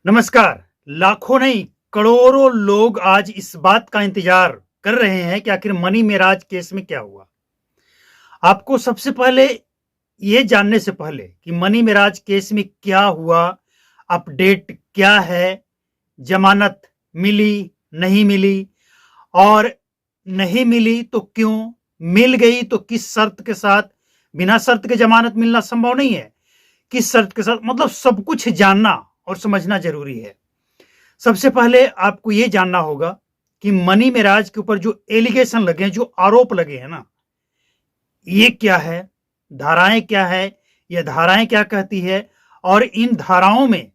नमस्कार। लाखों नहीं, करोड़ों लोग आज इस बात का इंतजार कर रहे हैं कि आखिर मनी मेराज केस में क्या हुआ। आपको सबसे पहले ये जानने से पहले कि मनी मेराज केस में क्या हुआ, अपडेट क्या है, जमानत मिली, नहीं मिली और नहीं मिली तो क्यों, मिल गई तो किस शर्त के साथ, बिना शर्त के जमानत मिलना संभव नहीं है, किस शर्त के साथ, मतलब सब कुछ जानना और समझना ज़रूरी है। सबसे पहले आपको ये जानना होगा कि मनी मेराज के ऊपर जो एलिगेशन लगे हैं, जो आरोप लगे हैं ना, ये क्या है, धाराएँ क्या है, ये धाराएँ क्या कहती है और इन धाराओं में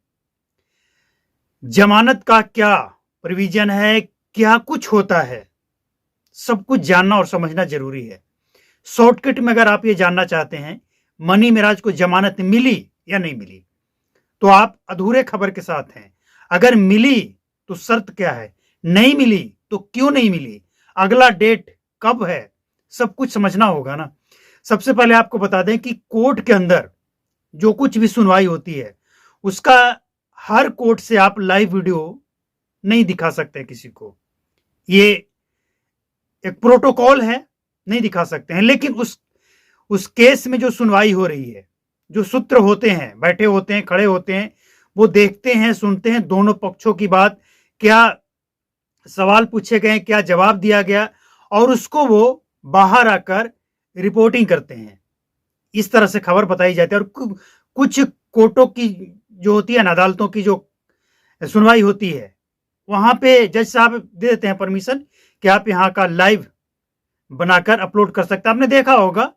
ज़मानत का क्या प्रोविज़न है, क्या कुछ होता है, सब कुछ जानना और समझना ज़रूरी है। शॉर्टकट में अगर आप ये जानना चाहते हैं, मनी मेराज को ज़मानत मिली या नहीं मिली, तो आप अधूरे खबर के साथ हैं। अगर मिली तो शर्त क्या है, नहीं मिली तो क्यों नहीं मिली, अगला डेट कब है, सब कुछ समझना होगा ना। सबसे पहले आपको बता दें कि कोर्ट के अंदर जो कुछ भी सुनवाई होती है, उसका हर कोर्ट से आप लाइव वीडियो नहीं दिखा सकते किसी को। ये एक प्रोटोकॉल है, नहीं दिखा सकते हैं। लेकिन उस केस में जो सुनवाई हो रही है, जो सूत्र होते हैं, बैठे होते हैं, खड़े होते हैं, वो देखते हैं, सुनते हैं दोनों पक्षों की बात, क्या सवाल पूछे गए, क्या जवाब दिया गया और उसको वो बाहर आकर रिपोर्टिंग करते हैं। इस तरह से खबर बताई जाती है। और कुछ कोर्टों की जो होती है ना, अदालतों की जो सुनवाई होती है, वहां पे जज साहब दे देते हैं परमिशन कि आप यहाँ का लाइव बनाकर अपलोड कर सकते हैं। आपने देखा होगा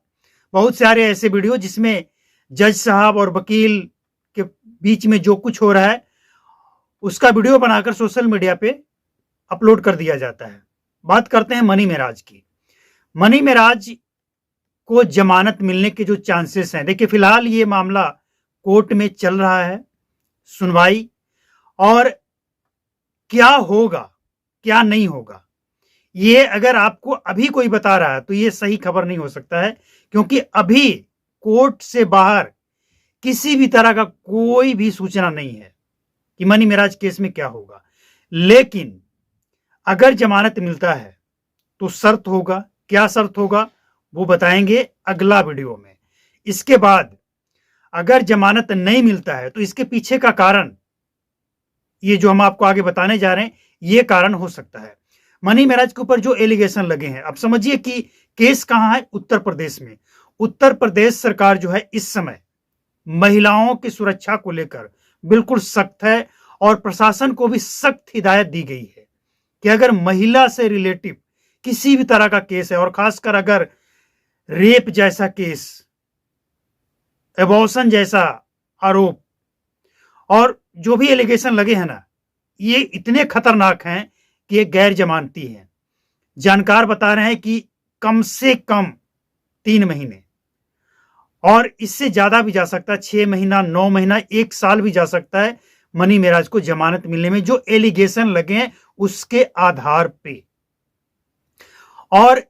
बहुत सारे ऐसे वीडियो जिसमें जज साहब और वकील के बीच में जो कुछ हो रहा है, उसका वीडियो बनाकर सोशल मीडिया पे अपलोड कर दिया जाता है। बात करते हैं मनी मेराज की। मनी मेराज को जमानत मिलने के जो चांसेस हैं, देखिए फिलहाल ये मामला कोर्ट में चल रहा है, सुनवाई, और क्या होगा क्या नहीं होगा, ये अगर आपको अभी कोई बता रहा है तो ये सही खबर नहीं हो सकता है, क्योंकि अभी कोर्ट से बाहर किसी भी तरह का कोई भी सूचना नहीं है कि मनी मेराज केस में क्या होगा। लेकिन अगर जमानत मिलता है तो शर्त होगा, क्या शर्त होगा वो बताएंगे अगला वीडियो में। इसके बाद अगर जमानत नहीं मिलता है तो इसके पीछे का कारण, ये जो हम आपको आगे बताने जा रहे हैं, ये कारण हो सकता है। मनी मेराज के ऊपर जो एलिगेशन लगे हैं, अब समझिए कि केस कहां है, उत्तर प्रदेश में। उत्तर प्रदेश सरकार जो है इस समय महिलाओं की सुरक्षा को लेकर बिल्कुल सख्त है और प्रशासन को भी सख्त हिदायत दी गई है कि अगर महिला से रिलेटिव किसी भी तरह का केस है, और खासकर अगर रेप जैसा केस, एबॉर्शन जैसा आरोप और जो भी एलिगेशन लगे हैं ना, ये इतने खतरनाक हैं कि ये गैर जमानती हैं। जानकार बता रहे हैं कि कम से कम 3 महीने, और इससे ज्यादा भी जा सकता है, 6 महीना, 9 महीना, 1 साल भी जा सकता है मनी मेराज को जमानत मिलने में, जो एलिगेशन लगे हैं उसके आधार पे। और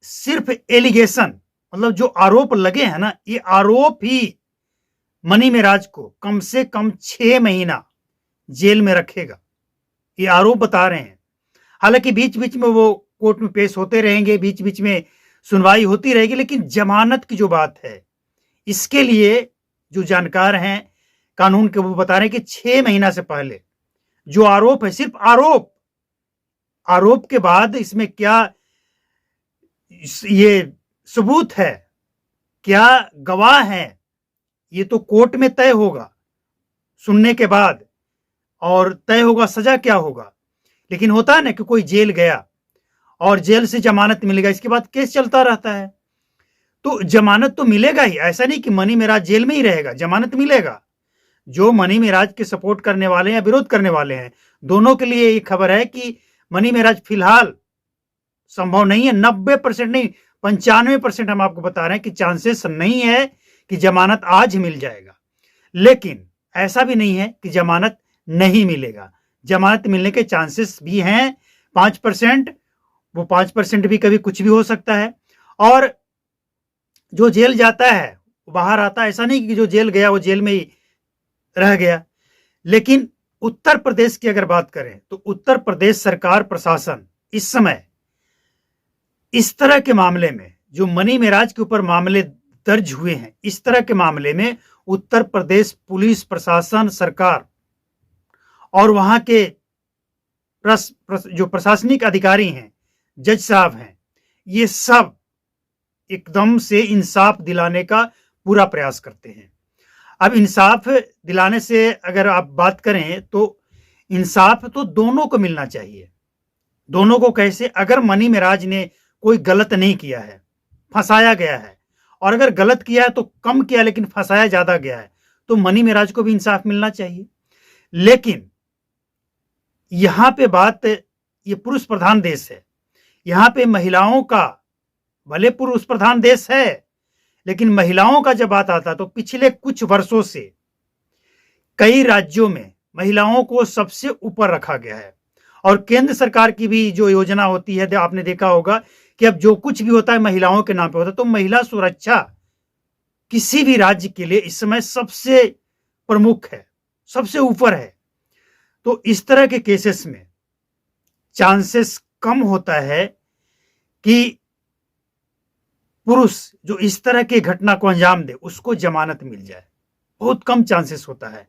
सिर्फ एलिगेशन, मतलब जो आरोप लगे हैं ना, ये आरोप ही मनी मेराज को कम से कम 6 महीना जेल में रखेगा, ये आरोप बता रहे हैं। हालांकि बीच बीच में वो कोर्ट में पेश होते रहेंगे, बीच बीच में सुनवाई होती रहेगी, लेकिन जमानत की जो बात है, इसके लिए जो जानकार हैं कानून के, वो बता रहे हैं कि 6 महीना से पहले जो आरोप है, सिर्फ आरोप, आरोप के बाद इसमें क्या ये सबूत है, क्या गवाह है, ये तो कोर्ट में तय होगा सुनने के बाद, और तय होगा सजा क्या होगा। लेकिन होता है ना कि कोई जेल गया और जेल से जमानत मिलेगा, इसके बाद केस चलता रहता है, तो जमानत तो मिलेगा ही। ऐसा नहीं कि मनी मेराज जेल में ही रहेगा, जमानत मिलेगा। जो मनी मेराज के सपोर्ट करने वाले हैं, विरोध करने वाले हैं, दोनों के लिए ये खबर है कि मनी मेराज फिलहाल संभव नहीं है, 90% नहीं, 95% हम आपको बता रहे हैं कि चांसेस नहीं है कि जमानत आज मिल जाएगा। लेकिन ऐसा भी नहीं है कि जमानत नहीं मिलेगा, जमानत मिलने के चांसेस भी हैं 5%। वो 5% भी कभी कुछ भी हो सकता है। और जो जेल जाता है वो बाहर आता है, ऐसा नहीं कि जो जेल गया वो जेल में ही रह गया। लेकिन उत्तर प्रदेश की अगर बात करें तो उत्तर प्रदेश सरकार प्रशासन इस समय इस तरह के मामले में, जो मनी मेराज के ऊपर मामले दर्ज हुए हैं, इस तरह के मामले में उत्तर प्रदेश पुलिस प्रशासन, सरकार और वहां के जो प्रशासनिक अधिकारी हैं, जज साहब हैं, ये सब एकदम से इंसाफ दिलाने का पूरा प्रयास करते हैं। अब इंसाफ दिलाने से अगर आप बात करें तो इंसाफ तो दोनों को मिलना चाहिए। दोनों को कैसे? अगर मनी मेराज ने कोई गलत नहीं किया है, फंसाया गया है, और अगर गलत किया है तो कम किया लेकिन फंसाया ज्यादा गया है, तो मनी मेराज को भी इंसाफ मिलना चाहिए। लेकिन यहां पे बात, ये पुरुष प्रधान देश है, यहां पे महिलाओं का, भले पुरुष प्रधान देश है लेकिन महिलाओं का जब बात आता तो पिछले कुछ वर्षों से कई राज्यों में महिलाओं को सबसे ऊपर रखा गया है। और केंद्र सरकार की भी जो योजना होती है, आपने देखा होगा कि अब जो कुछ भी होता है महिलाओं के नाम पे होता है। तो महिला सुरक्षा किसी भी राज्य के लिए इस समय सबसे प्रमुख है, सबसे ऊपर है। तो इस तरह के केसेस में चांसेस कम होता है कि पुरुष जो इस तरह के घटना को अंजाम दे उसको जमानत मिल जाए, बहुत कम चांसेस होता है।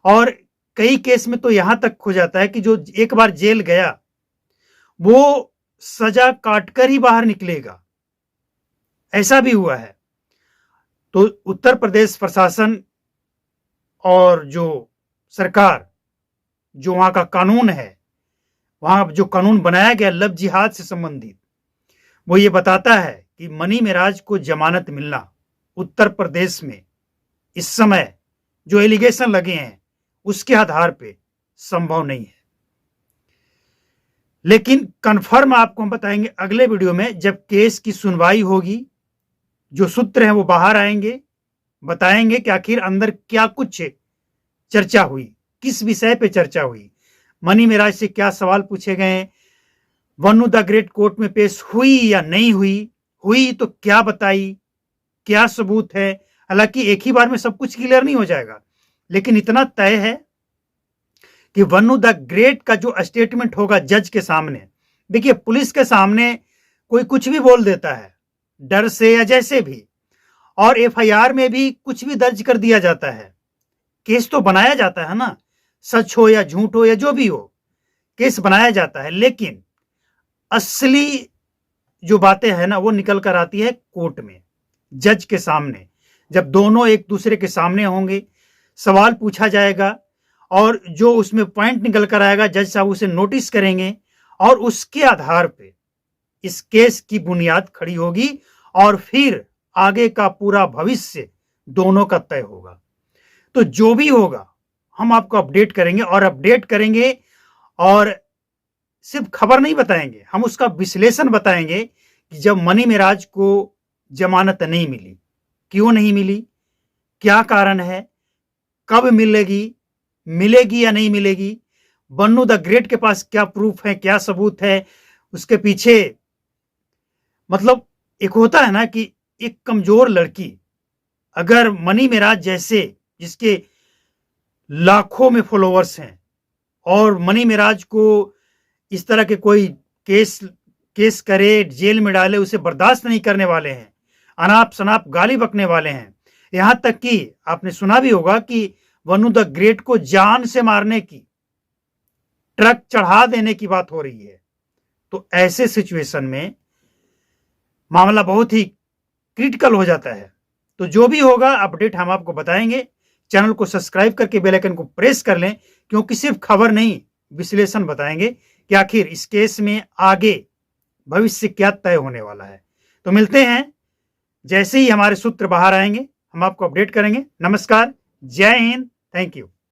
और कई केस में तो यहां तक हो जाता है कि जो एक बार जेल गया वो सजा काटकर ही बाहर निकलेगा, ऐसा भी हुआ है। तो उत्तर प्रदेश प्रशासन और जो सरकार, जो वहां का कानून है, वहां जो कानून बनाया गया लव जिहाद से संबंधित, वो ये बताता है कि मनी मेराज को जमानत मिलना उत्तर प्रदेश में इस समय जो एलिगेशन लगे हैं उसके आधार पे संभव नहीं है। लेकिन कंफर्म आपको हम बताएंगे अगले वीडियो में, जब केस की सुनवाई होगी, जो सूत्र हैं वो बाहर आएंगे, बताएंगे कि आखिर अंदर क्या कुछ चर्चा हुई, किस विषय पे चर्चा हुई, मनी मेराज से क्या सवाल पूछे गए, वन्नू द ग्रेट कोर्ट में पेश हुई या नहीं हुई, हुई तो क्या बताई, क्या सबूत है। हालांकि एक ही बार में सब कुछ क्लियर नहीं हो जाएगा, लेकिन इतना तय है कि वन्नू द ग्रेट का जो स्टेटमेंट होगा जज के सामने, देखिए पुलिस के सामने कोई कुछ भी बोल देता है डर से या जैसे भी, और एफआईआर में भी कुछ भी दर्ज कर दिया जाता है, केस तो बनाया जाता है ना, सच हो या झूठ हो या जो भी हो, केस बनाया जाता है। लेकिन असली जो बातें हैं ना वो निकल कर आती है कोर्ट में, जज के सामने, जब दोनों एक दूसरे के सामने होंगे, सवाल पूछा जाएगा और जो उसमें पॉइंट निकल कर आएगा जज साहब उसे नोटिस करेंगे और उसके आधार पे इस केस की बुनियाद खड़ी होगी और फिर आगे का पूरा भविष्य दोनों का तय होगा। तो जो भी होगा हम आपको अपडेट करेंगे, और अपडेट करेंगे और सिर्फ खबर नहीं बताएंगे, हम उसका विश्लेषण बताएंगे कि जब मनी मेराज को जमानत नहीं मिली, क्यों नहीं मिली, क्या कारण है, कब मिलेगी, मिलेगी या नहीं मिलेगी, वन्नू द ग्रेट के पास क्या प्रूफ है, क्या सबूत है, उसके पीछे मतलब एक होता है ना कि एक कमजोर लड़की अगर मनी मेराज जैसे, जिसके लाखों में फॉलोअर्स हैं, और मनी मेराज को इस तरह के कोई केस करे, जेल में डाले, उसे बर्दाश्त नहीं करने वाले हैं, अनाप शनाप गाली बकने वाले हैं, यहां तक कि आपने सुना भी होगा कि वन्नू द ग्रेट को जान से मारने की, ट्रक चढ़ा देने की बात हो रही है। तो ऐसे सिचुएशन में मामला बहुत ही क्रिटिकल हो जाता है। तो जो भी होगा अपडेट हम आपको बताएंगे। चैनल को सब्सक्राइब करके बेल आइकन को प्रेस कर लें, क्योंकि सिर्फ खबर नहीं, विश्लेषण बताएंगे कि आखिर इस केस में आगे भविष्य क्या तय होने वाला है। तो मिलते हैं, जैसे ही हमारे सूत्र बाहर आएंगे हम आपको अपडेट करेंगे। नमस्कार, जय हिंद, थैंक यू।